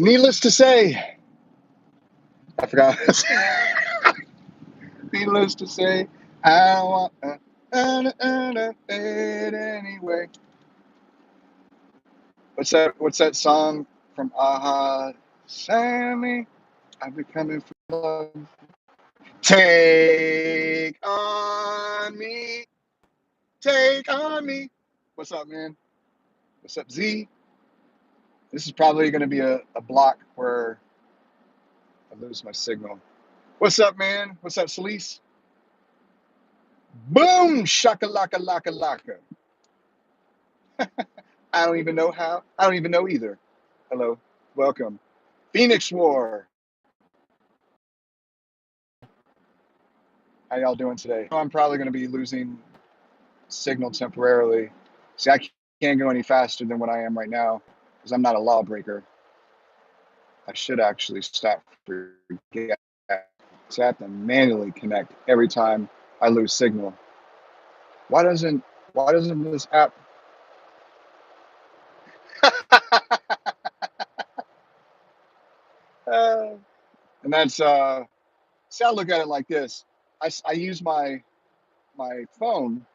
Needless to say, I forgot. Needless to say, I want it anyway. What's that song from Aha? Sammy, I've been coming for love. Take on me. Take on me. What's up, man? What's up, Z? This is probably going to be a block where I lose my signal. What's up, man? What's up, Celise? Boom! Shaka-laka, laka, laka. I don't even know how. I don't even know either. Hello. Welcome. Phoenix War. How y'all doing today? I'm probably going to be losing signal temporarily. See, I can't go any faster than what I am right now because I'm not a lawbreaker. I should actually stop for gas. So I have to manually connect every time I lose signal. Why doesn't this app? And that's see, I look at it like this. I use my phone.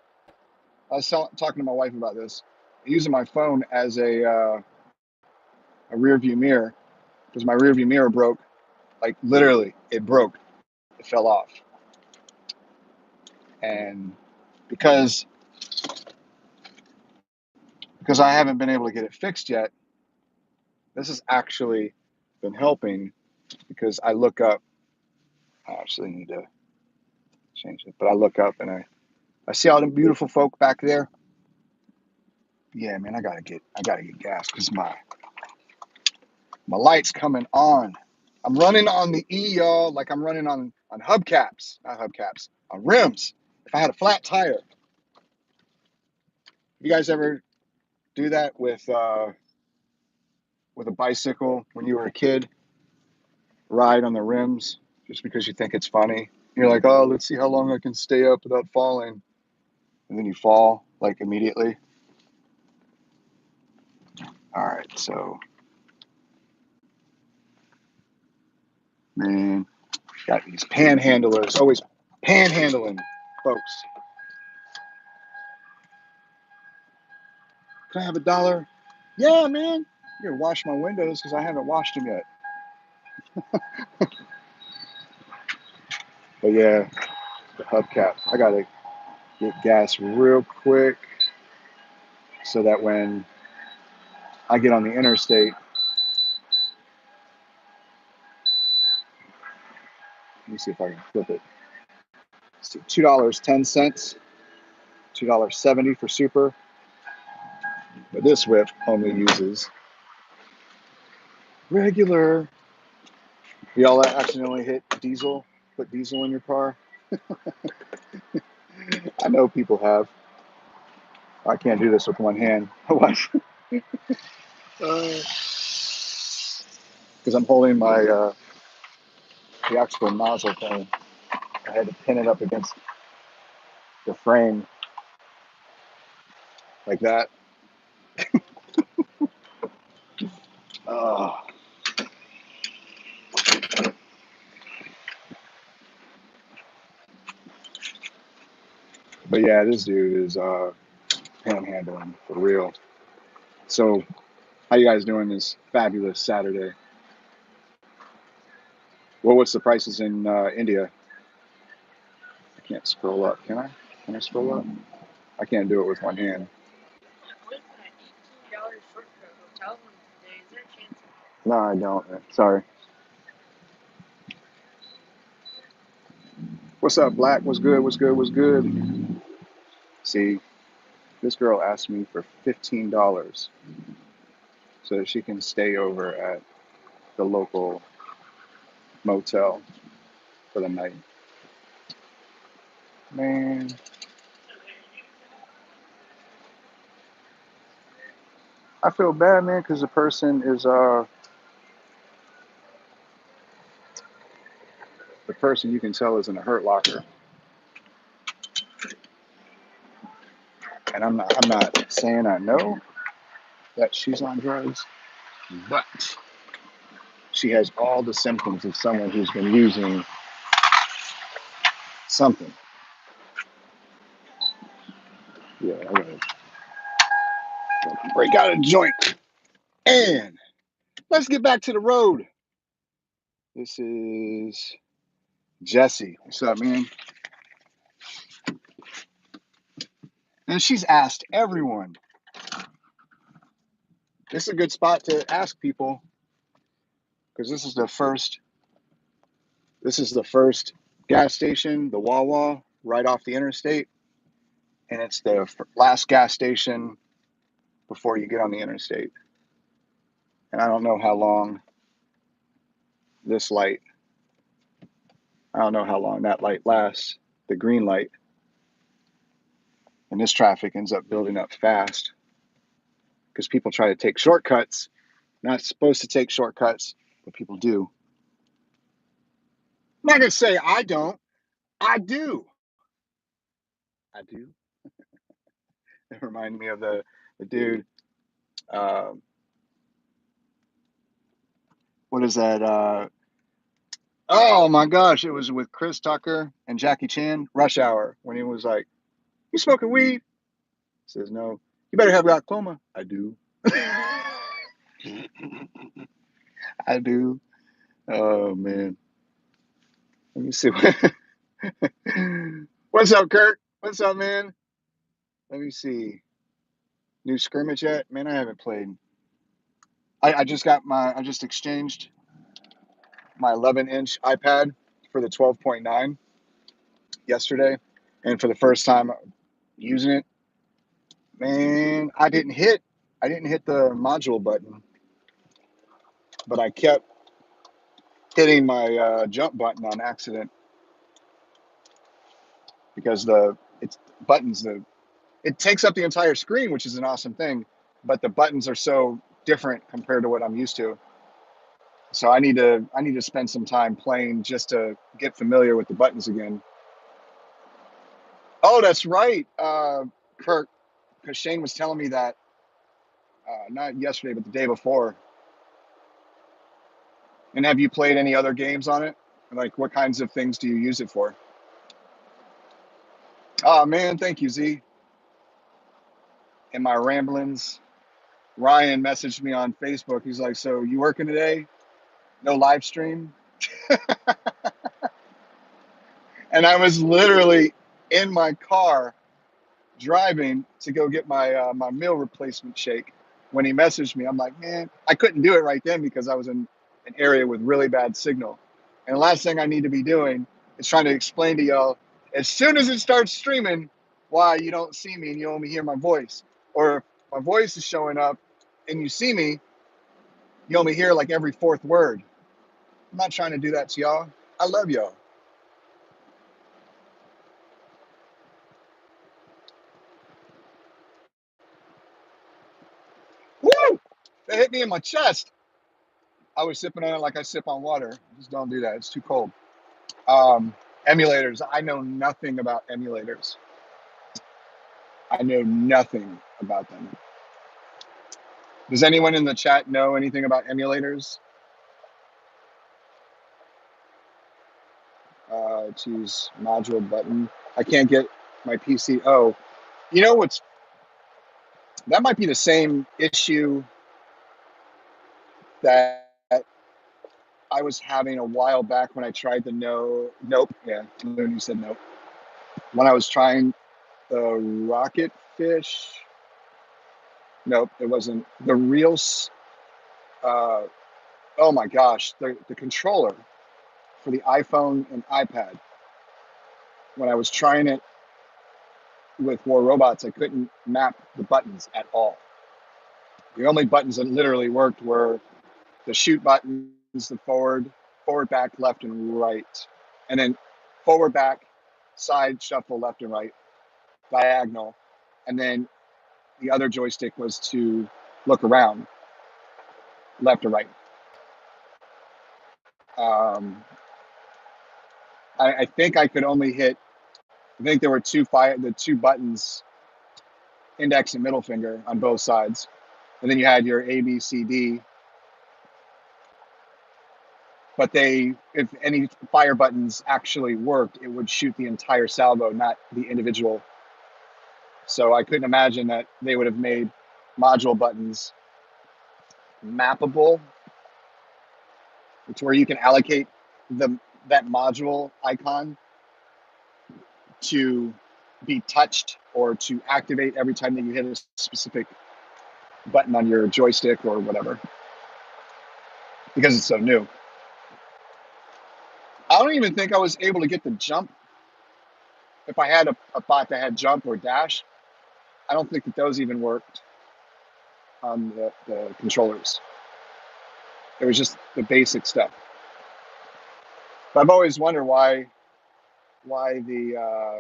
I was talking to my wife about this. Using my phone as a rear view mirror because my rear view mirror broke. Like literally, it broke. It fell off. And because I haven't been able to get it fixed yet, this has actually been helping because I look up. I actually need to change it, but I look up and I see all the beautiful folk back there. Yeah, man, I gotta get gas because my light's coming on. I'm running on the E, y'all, like I'm running on hubcaps, not hubcaps, on rims. If I had a flat tire, you guys ever do that with a bicycle when you were a kid? Ride on the rims just because you think it's funny. You're like, oh, let's see how long I can stay up without falling, and then you fall like immediately. All right, so man, got these panhandlers always panhandling folks. Can I have $1? Yeah, man. I'm gonna wash my windows because I haven't washed them yet. But yeah, the hubcap. I gotta get gas real quick so that when I get on the interstate, let me see if I can flip it. So $2.10, $2.70 for super. But this whip only uses regular. Y'all accidentally hit diesel, put diesel in your car? I know people have. I can't do this with one hand. Because I'm holding my the actual nozzle thing. I had to pin it up against the frame like that. Oh. But yeah, this dude is panhandling for real. So, how you guys doing this fabulous Saturday? Well, what's the prices in India? I can't scroll up, can I? Can I scroll up? I can't do it with one hand. No, I don't. Sorry. What's up, Black? What's good? What's good? What's good? See, this girl asked me for $15 so that she can stay over at the local motel for the night. Man. I feel bad, man, because the person is the person you can tell is in a Hurt Locker. And I'm not saying I know that she's on drugs, but She has all the symptoms of someone who's been using something. Yeah, I gotta break out a joint. And let's get back to the road. This is Jesse. What's up, man? And she's asked everyone. This is a good spot to ask people because this is the first gas station, the Wawa, right off the interstate. And it's the last gas station before you get on the interstate. And I don't know how long this light, I don't know how long that light lasts, the green light. And this traffic ends up building up fast because people try to take shortcuts. Not supposed to take shortcuts, but people do. I'm not going to say I don't. I do. I do. It reminded me of the dude. What is that? Oh my gosh. It was with Chris Tucker and Jackie Chan, Rush Hour, when he was like, "You smoking weed?" He says, "No." "You better have glaucoma." "I do." I do. Oh, man. Let me see. What's up, Kurt? What's up, man? Let me see. New scrimmage yet? Man, I haven't played. I just exchanged my 11-inch iPad for the 12.9 yesterday. And for the first time using it, man, I didn't hit the module button, but I kept hitting my jump button on accident because it takes up the entire screen, which is an awesome thing, but the buttons are so different compared to what I'm used to. So I need to spend some time playing just to get familiar with the buttons again. Oh, that's right, Kirk, because Shane was telling me that not yesterday, but the day before. And have you played any other games on it? Like, what kinds of things do you use it for? Oh man, thank you, Z. In my ramblings, Ryan messaged me on Facebook. He's like, "So you working today? No live stream?" And I was literally in my car driving to go get my meal replacement shake when he messaged me. I'm like, man, I couldn't do it right then because I was in an area with really bad signal. And the last thing I need to be doing is trying to explain to y'all as soon as it starts streaming why you don't see me and you only hear my voice. Or if my voice is showing up and you see me, you only hear like every fourth word. I'm not trying to do that to y'all. I love y'all. Woo! That hit me in my chest. I was sipping on it like I sip on water. Just don't do that. It's too cold. Um, Emulators. I know nothing about emulators. I know nothing about them. Does anyone in the chat know anything about emulators? Choose module button. I can't get my PC. Oh, you know what's, that might be the same issue that I was having a while back when I tried the nope. Yeah, Looney said nope. When I was trying the rocket fish. Nope, it wasn't. The real, oh my gosh, the controller for the iPhone and iPad. When I was trying it with War Robots, I couldn't map the buttons at all. The only buttons that literally worked were the shoot buttons, the forward, back, left, and right. And then forward, back, side, shuffle, left and right, diagonal. And then the other joystick was to look around, left or right. Um, I think I could only hit, I think there were the two buttons, index and middle finger on both sides. And then you had your A, B, C, D. But if any fire buttons actually worked, it would shoot the entire salvo, not the individual. So I couldn't imagine that they would have made module buttons mappable, to where you can allocate that module icon to be touched or to activate every time that you hit a specific button on your joystick or whatever, because it's so new. I don't even think I was able to get the jump. If I had a bot that had jump or dash, I don't think that those even worked on the controllers. It was just the basic stuff. But I've always wondered why the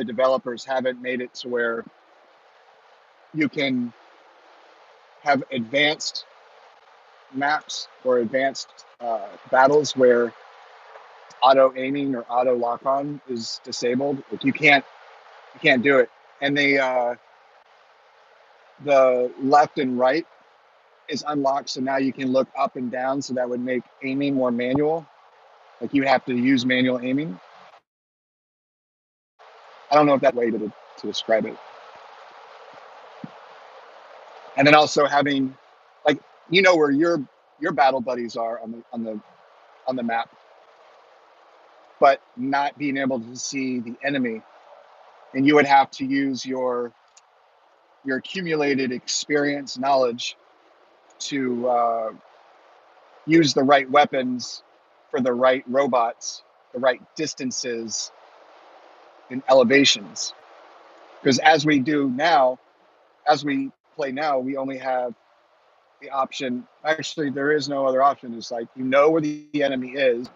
developers haven't made it to where you can have advanced maps or advanced battles where auto aiming or auto lock on is disabled. Like you can't do it. And the left and right is unlocked, so now you can look up and down, so that would make aiming more manual. Like you have to use manual aiming. I don't know if that way to describe it. And then also having, like, where your battle buddies are on the map, but not being able to see the enemy, and you would have to use your accumulated experience, knowledge, to use the right weapons for the right robots, the right distances and elevations. Because as we play now, we only have the option. Actually, there is no other option. It's like, where the enemy is,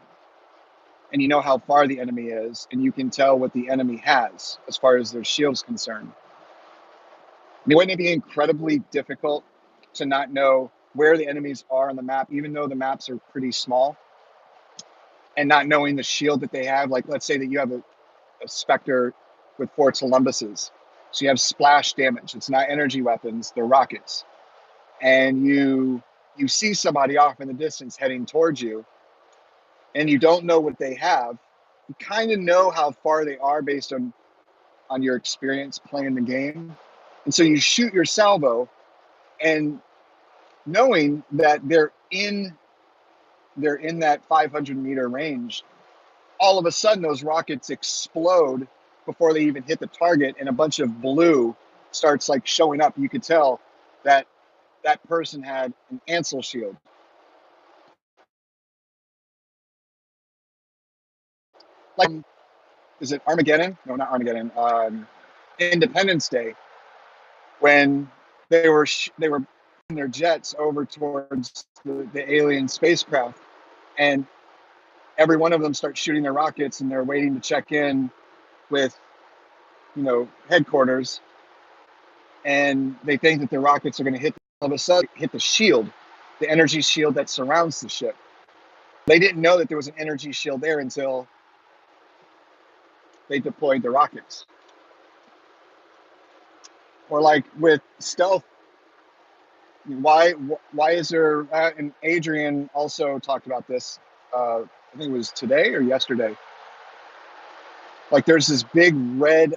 and you know how far the enemy is, and you can tell what the enemy has as far as their shield's concerned. I mean, wouldn't it be incredibly difficult to not know where the enemies are on the map, even though the maps are pretty small, and not knowing the shield that they have? Like, let's say that you have a Spectre with 4 Columbuses. So you have splash damage. It's not energy weapons, they're rockets. And you see somebody off in the distance heading towards you, and you don't know what they have. You kind of know how far they are based on your experience playing the game. And so you shoot your salvo, and knowing that they're in that 500-meter range, all of a sudden those rockets explode before they even hit the target, and a bunch of blue starts like showing up. You could tell that person had an Ansel shield. Like, is it Armageddon? No, not Armageddon. Independence Day, when they were in their jets over towards the alien spacecraft, and every one of them starts shooting their rockets, and they're waiting to check in with headquarters, and they think that the rockets are going to hit. All of a sudden, hit the shield, the energy shield that surrounds the ship. They didn't know that there was an energy shield there until they deployed the rockets. Or like with stealth, why is there? And Adrian also talked about this. I think it was today or yesterday. Like, there's this big red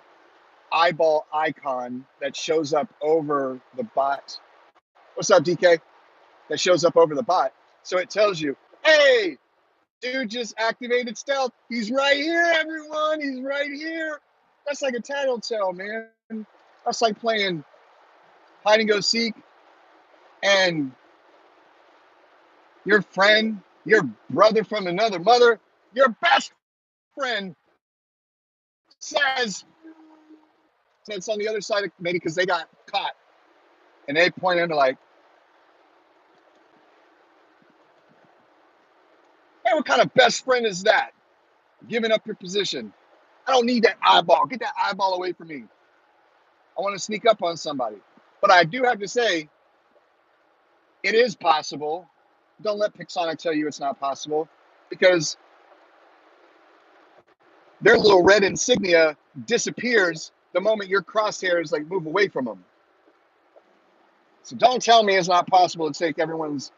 eyeball icon that shows up over the bot. What's up, DK? That shows up over the bot. So it tells you, hey, dude just activated stealth. He's right here, everyone. He's right here. That's like a tattletale, man. That's like playing hide and go seek, and your friend, your brother from another mother, your best friend says it's on the other side of, maybe because they got caught, and they point into like, hey, what kind of best friend is that? Giving up your position. I don't need that eyeball. Get that eyeball away from me. I want to sneak up on somebody. But I do have to say, it is possible. Don't let Pixonic tell you it's not possible, because their little red insignia disappears the moment your crosshairs like move away from them. So don't tell me it's not possible to take everyone's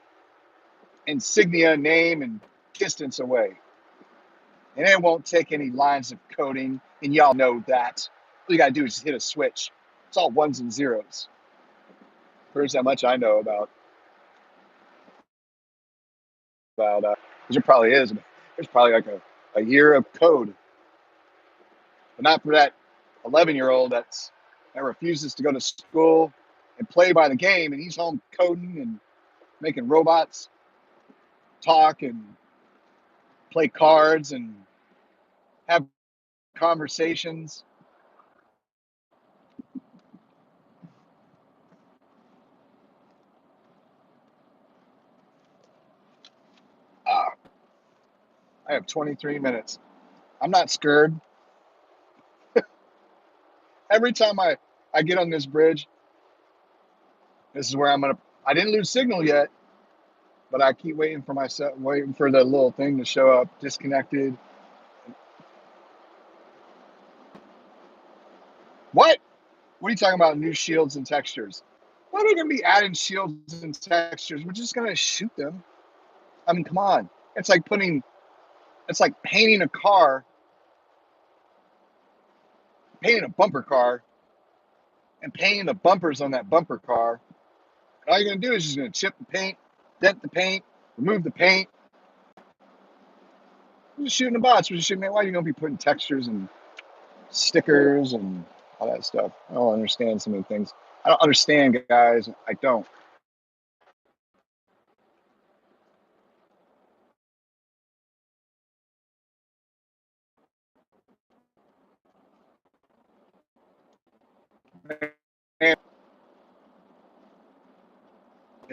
insignia, name, and distance away. And it won't take any lines of coding, and y'all know that. All you gotta do is just hit a switch. It's all ones and zeros. Here's how much I know about because there probably is. There's probably like a year of code, but not for that 11-year-old that refuses to go to school and play by the game, and he's home coding and making robots talk and play cards and have conversations. Ah, I have 23 minutes. I'm not scared. Every time I get on this bridge, this is where I'm gonna. I didn't lose signal yet, but I keep waiting for the little thing to show up, disconnected. What? What are you talking about? New shields and textures? Why are they gonna be adding shields and textures? We're just gonna shoot them. I mean, come on. It's like putting. It's like painting a bumper car, and painting the bumpers on that bumper car. And all you're gonna do is just gonna chip the paint, dent the paint, remove the paint. We're just shooting the bots. We're just shooting. Why are you gonna be putting textures and stickers and all that stuff? I don't understand some of the things. I don't understand, guys. I don't. Man,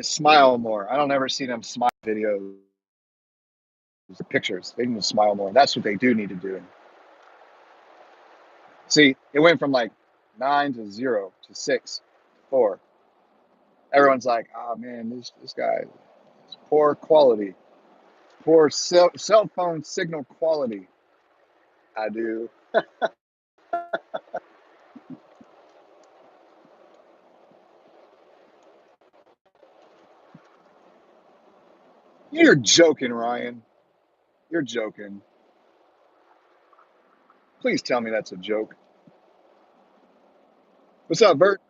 smile more. I don't ever see them smile videos, the pictures. They need to smile more. That's what they do need to do. See, it went from like 9 to 0 to 6 to 4. Everyone's like, "Oh man, this guy is poor quality, poor cell phone signal quality." I do. You're joking, Ryan. You're joking. Please tell me that's a joke. What's up, Bert?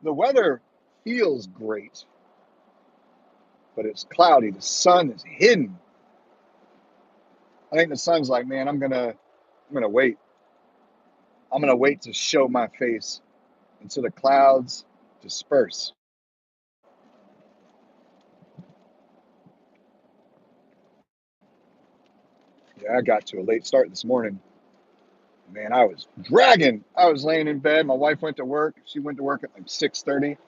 The weather feels great, but it's cloudy. The sun is hidden. I think the sun's like, man, I'm gonna wait. I'm gonna wait to show my face until the clouds disperse. Yeah, I got to a late start this morning. Man, I was dragging. I was laying in bed. My wife went to work. She went to work at like 6:30,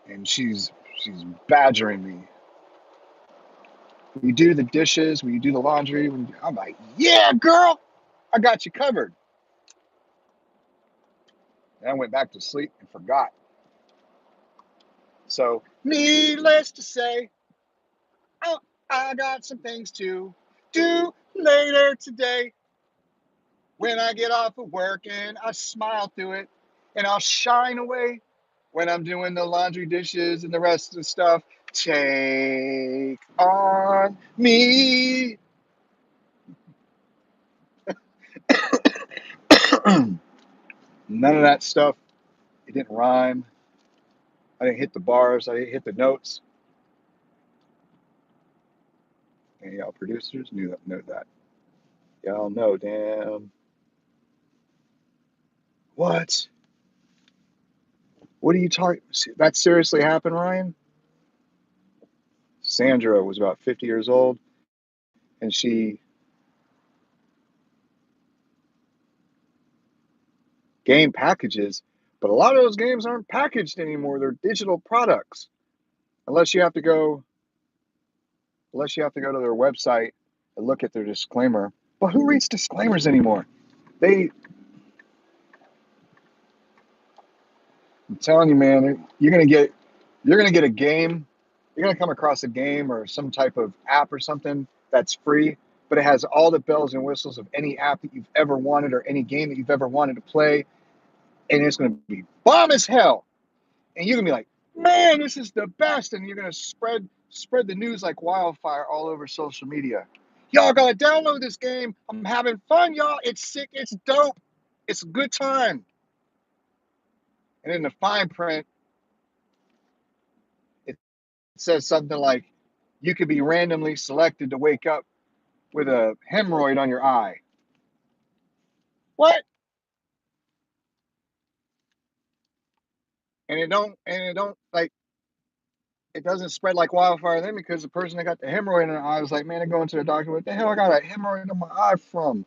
and she's badgering me. Will you do the dishes? Will you do the laundry? I'm like, yeah, girl, I got you covered. And I went back to sleep and forgot. So, needless to say, oh, I got some things to do later today when I get off of work, and I smile through it and I'll shine away when I'm doing the laundry, dishes, and the rest of the stuff. Take on me. None of that stuff. It didn't rhyme. I didn't hit the bars. I didn't hit the notes. And y'all producers know that. Y'all know, damn. What? What are you talking? That seriously happened, Ryan? Sandra was about 50 years old, and she game packages, but a lot of those games aren't packaged anymore. They're digital products. Unless you have to go, unless you have to go to their website and look at their disclaimer. But who reads disclaimers anymore? They, I'm telling you, man, you're gonna get a game. You're gonna come across a game or some type of app or something that's free, but it has all the bells and whistles of any app that you've ever wanted or any game that you've ever wanted to play. and it's going to be bomb as hell. And you're going to be like, man, this is the best. And you're going to spread the news like wildfire all over social media. Y'all got to download this game. I'm having fun, y'all. It's sick. It's dope. It's a good time. And in the fine print, it says something like, you could be randomly selected to wake up with a hemorrhoid on your eye. What? And it don't like, it doesn't spread like wildfire then, because the person that got the hemorrhoid in their eye was like, man, they're going to the doctor. What the hell I got a hemorrhoid in my eye from?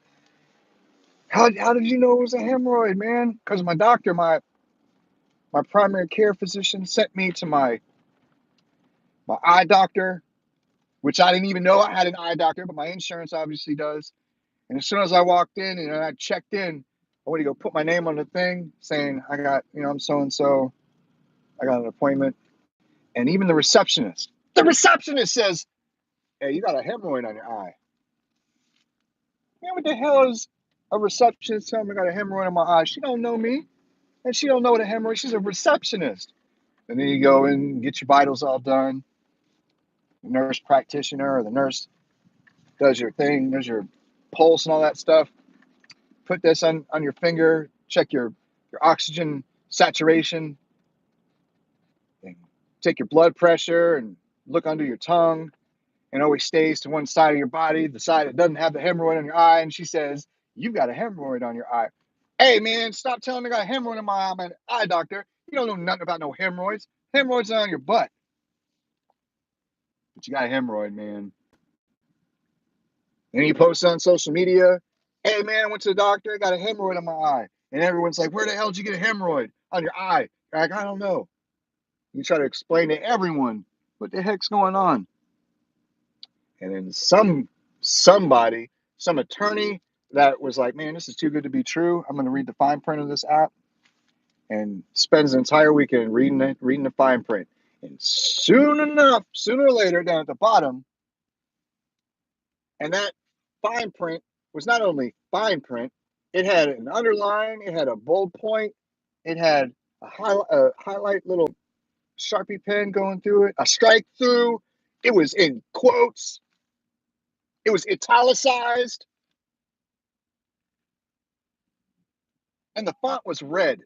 How did you know it was a hemorrhoid, man? Because my doctor, my primary care physician, sent me to my eye doctor, which I didn't even know I had an eye doctor, but my insurance obviously does. And as soon as I walked in and I checked in, I went to go put my name on the thing saying, I got, I'm so and so, I got an appointment. And even the receptionist says, hey, you got a hemorrhoid on your eye. Man, what the hell is a receptionist telling me I got a hemorrhoid on my eye? She don't know me, and she don't know what a hemorrhoid. She's a receptionist. And then you go and get your vitals all done. The nurse practitioner or the nurse does your thing. There's your pulse and all that stuff. Put this on your finger. Check your oxygen saturation. And take your blood pressure and look under your tongue. And always stays to one side of your body, the side that doesn't have the hemorrhoid on your eye. And she says, you've got a hemorrhoid on your eye. Hey, man, stop telling me I got a hemorrhoid in my eye. I'm an eye doctor. You don't know nothing about no hemorrhoids. Hemorrhoids are on your butt. But you got a hemorrhoid, man. And you post on social media, hey, man, I went to the doctor. I got a hemorrhoid on my eye. And everyone's like, where the hell did you get a hemorrhoid on your eye? You're like, I don't know. You try to explain to everyone what the heck's going on. And then some attorney that was like, man, this is too good to be true. I'm going to read the fine print of this app, and spends an entire weekend reading the fine print. And sooner or later, down at the bottom, and that fine print was not only fine print, it had an underline, it had a bold point, it had a highlight little Sharpie pen going through it, a strike through. It was in quotes. It was italicized. And the font was red.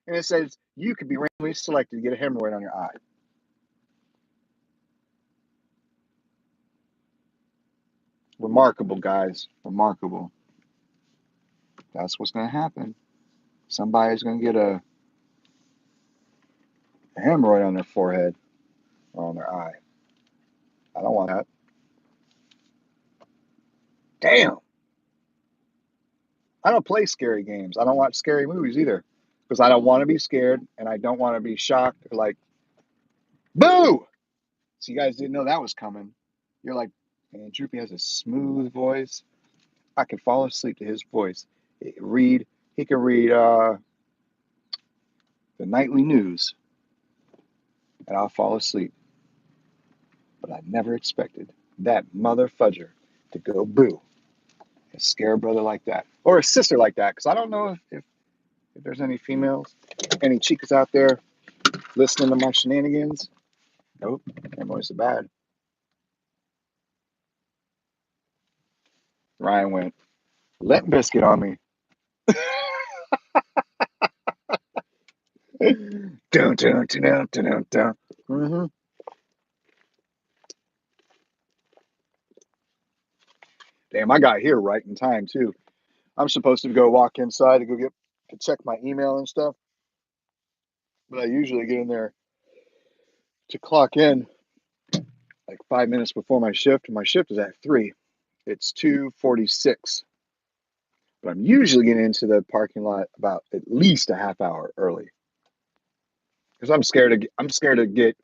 And it says, you could be randomly selected to get a hemorrhoid on your eye. Remarkable, guys. Remarkable. That's what's going to happen. Somebody's going to get a hemorrhoid on their forehead or on their eye. I don't want that. Damn. I don't play scary games. I don't watch scary movies either, because I don't want to be scared and I don't want to be shocked or like, boo! So you guys didn't know that was coming. You're like, man, Droopy has a smooth voice. I can fall asleep to his voice. He can read the nightly news and I'll fall asleep. But I never expected that mother fudger to go boo and scare a brother like that. Or a sister like that. Because I don't know if there's any females, any chicas out there listening to my shenanigans. Nope, I'm always so bad. Ryan went, let biscuit on me. Dun, dun, dun, dun, dun, dun. Mm-hmm. Damn, I got here right in time too. I'm supposed to go walk inside to go to check my email and stuff, but I usually get in there to clock in like 5 minutes before my shift. My shift is at 3. It's 2:46, but I'm usually getting into the parking lot about at least a half hour early because I'm scared to get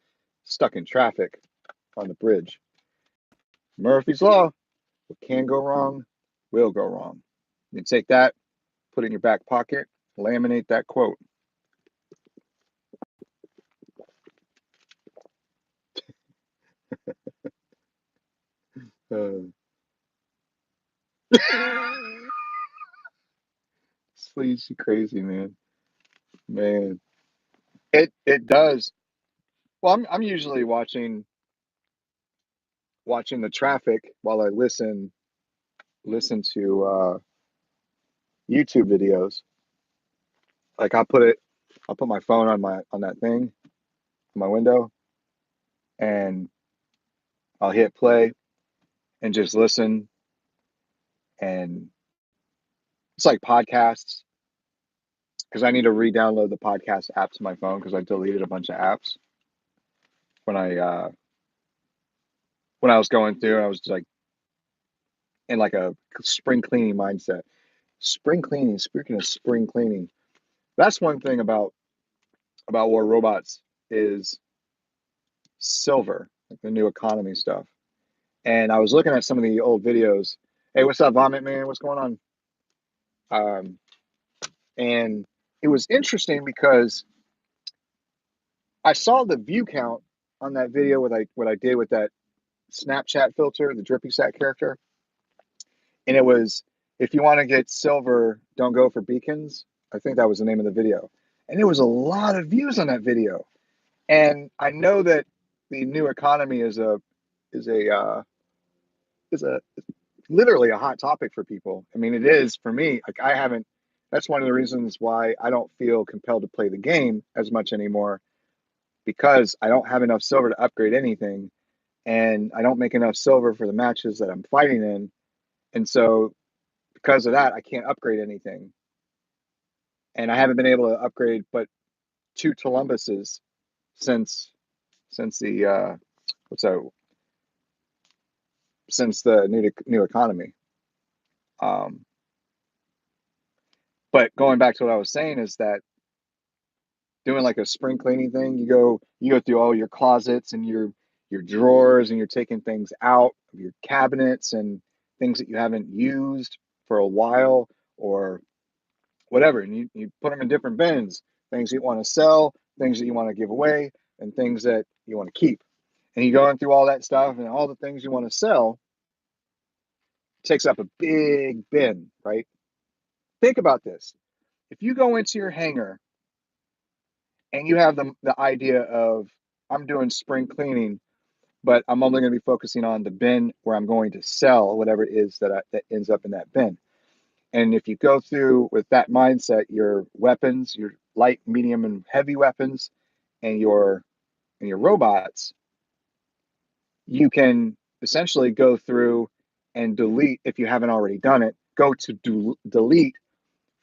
stuck in traffic on the bridge. Murphy's Law: what can go wrong will go wrong. You take that, put it in your back pocket, laminate that quote. Uh, Sleep crazy, man. Man, it does. Well, I'm usually watching the traffic while I listen to YouTube videos. Like I'll put my phone on that thing, on my window, and I'll hit play and just listen. And it's like podcasts because I need to re-download the podcast app to my phone because I deleted a bunch of apps when I was going through. I was just like in like a spring cleaning mindset. Spring cleaning. Speaking of spring cleaning, that's one thing about War Robots is silver, like the new economy stuff. And I was looking at some of the old videos. Hey, what's up, Vomit Man? What's going on? Um, and it was interesting because I saw the view count on that video. What I did with that Snapchat filter, the Drippy Sat character, and it was if you want to get silver, don't go for beacons. I think that was the name of the video, and it was a lot of views on that video. And I know that the new economy is a is a literally a hot topic for people. I mean, it is for me. Like I haven't. That's one of the reasons why I don't feel compelled to play the game as much anymore because I don't have enough silver to upgrade anything, and I don't make enough silver for the matches that I'm fighting in, and so because of that, I can't upgrade anything, and I haven't been able to upgrade but two Columbuses since the what's that since the new economy. Um, but going back to what I was saying is that doing like a spring cleaning thing, you go through all your closets and your drawers and you're taking things out of your cabinets and things that you haven't used for a while or whatever, and you put them in different bins, things you want to sell, things that you want to give away, and things that you want to keep. And you going through all that stuff and all the things you want to sell takes up a big bin, right? Think about this. If you go into your hangar and you have the idea of I'm doing spring cleaning, but I'm only going to be focusing on the bin where I'm going to sell whatever it is that ends up in that bin. And if you go through with that mindset, your weapons, your light, medium, and heavy weapons, and your robots, you can essentially go through and delete if you haven't already done it. Go to delete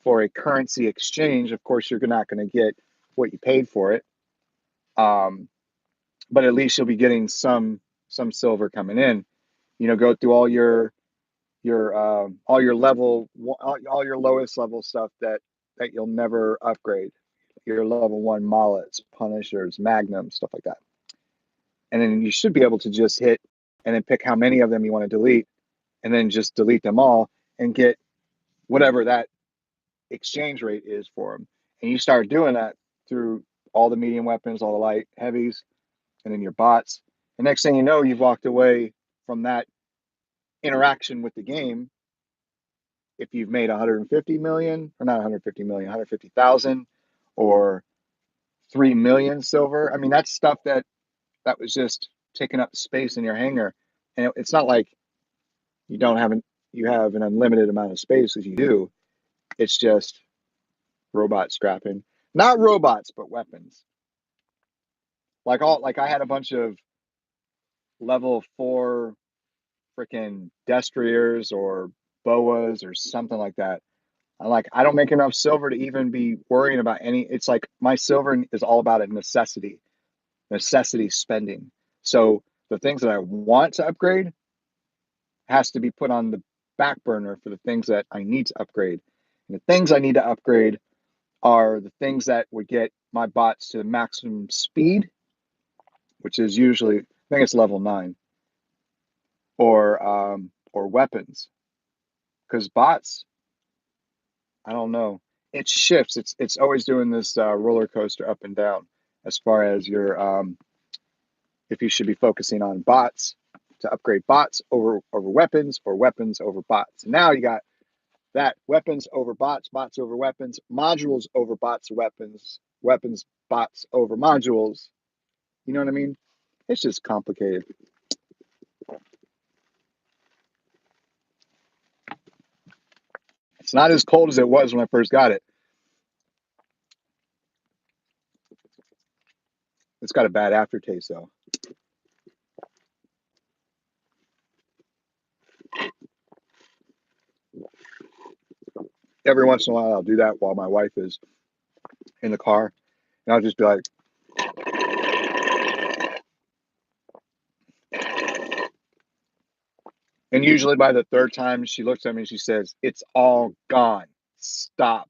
for a currency exchange. Of course, you're not going to get what you paid for it, um, but at least you'll be getting some silver coming in. You know, go through all your all your lowest level stuff that you'll never upgrade. Your level one mallets, punishers, magnums, stuff like that. And then you should be able to just hit and then pick how many of them you want to delete, and then just delete them all and get whatever that exchange rate is for them. And you start doing that through all the medium weapons, all the light heavies, and then your bots. The next thing you know, you've walked away from that interaction with the game. If you've made 150 million, or not 150 million, 150,000, or 3 million silver. I mean, that's stuff that was just taking up space in your hangar. And it's not like you don't have you have an unlimited amount of space as you do. It's just robot scrapping. Not robots, but weapons. Like I had a bunch of level 4 freaking destriers or boas or something like that. I don't make enough silver to even be worrying about any. It's like my silver is all about a necessity spending. So the things that I want to upgrade has to be put on the back burner for the things that I need to upgrade. And the things I need to upgrade are the things that would get my bots to maximum speed, which is usually I think it's level 9, or weapons. Because bots, I don't know, it shifts. It's always doing this roller coaster up and down as far as your if you should be focusing on bots to upgrade bots over weapons or weapons over bots. And now you got That weapons over bots, bots over weapons, modules over bots, weapons, weapons, bots over modules. You know what I mean? It's just complicated. It's not as cold as it was when I first got it. It's got a bad aftertaste though. Every once in a while, I'll do that while my wife is in the car, and I'll just be like, and usually by the third time, she looks at me and she says, "It's all gone. Stop."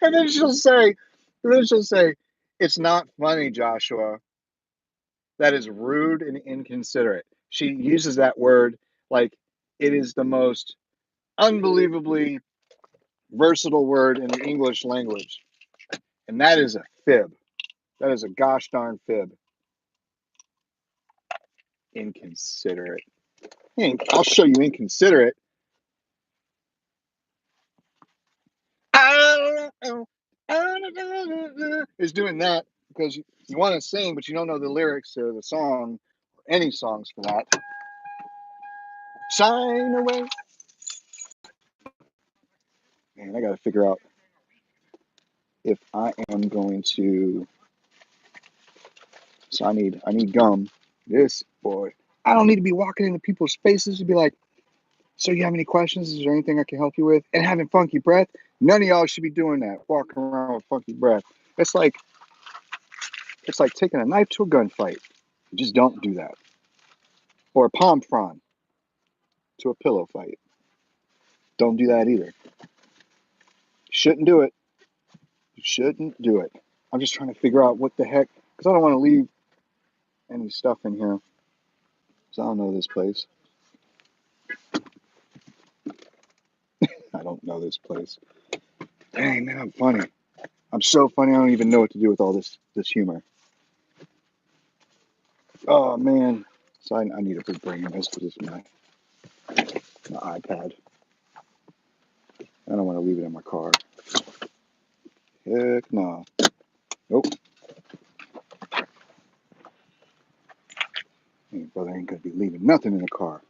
And then she'll say, "It's not funny, Joshua. That is rude and inconsiderate." She uses that word like it is the most unbelievably versatile word in the English language. And that is a fib. That is a gosh darn fib. Inconsiderate. I'll show you inconsiderate. Is doing that because you want to sing, but you don't know the lyrics to the song, or any songs for that. Shine away. Man, I got to figure out if I am going to. So I need gum. This boy, I don't need to be walking into people's faces to be like, "So you have any questions? Is there anything I can help you with?" And having funky breath. None of y'all should be doing that. Walking around with funky breath. It's like taking a knife to a gunfight. Just don't do that. Or a palm frond to a pillow fight. Don't do that either. Shouldn't do it. You shouldn't do it. I'm just trying to figure out what the heck, because I don't want to leave any stuff in here. Because I don't know this place. I don't know this place. Dang, man, I'm funny. I'm so funny. I don't even know what to do with all this humor. Oh man. So I need a big brain this because this is my iPad. I don't want to leave it in my car. Heck no. Nope. Hey, brother ain't gonna be leaving nothing in the car.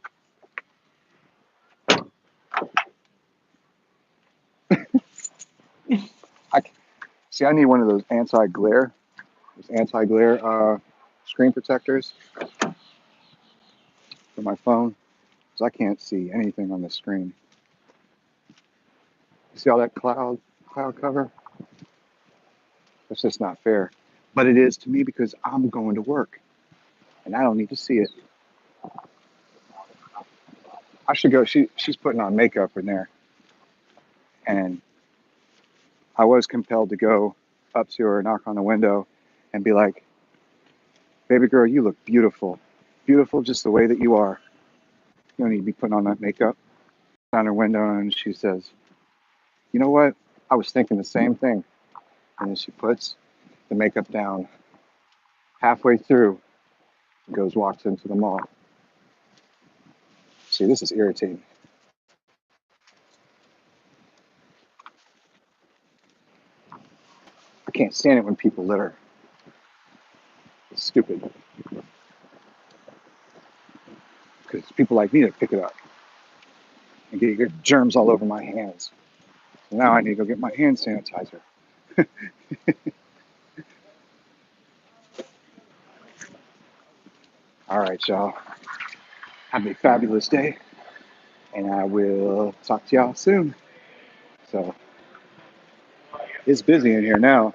I need one of those anti-glare screen protectors for my phone, because I can't see anything on the screen. See all that cloud cover? That's just not fair. But it is to me because I'm going to work and I don't need to see it. I should go. She's putting on makeup in there, and I was compelled to go up to her, knock on the window, and be like, "Baby girl, you look beautiful. Beautiful just the way that you are. You don't need to be putting on that makeup." On her window, and she says, "You know what? I was thinking the same thing." And then she puts the makeup down. Halfway through, walks into the mall. See, this is irritating. I can't stand it when people litter. It's stupid. Because people like me that pick it up and get germs all over my hands. So now I need to go get my hand sanitizer. All right, y'all. Have a fabulous day, and I will talk to y'all soon. So it's busy in here now.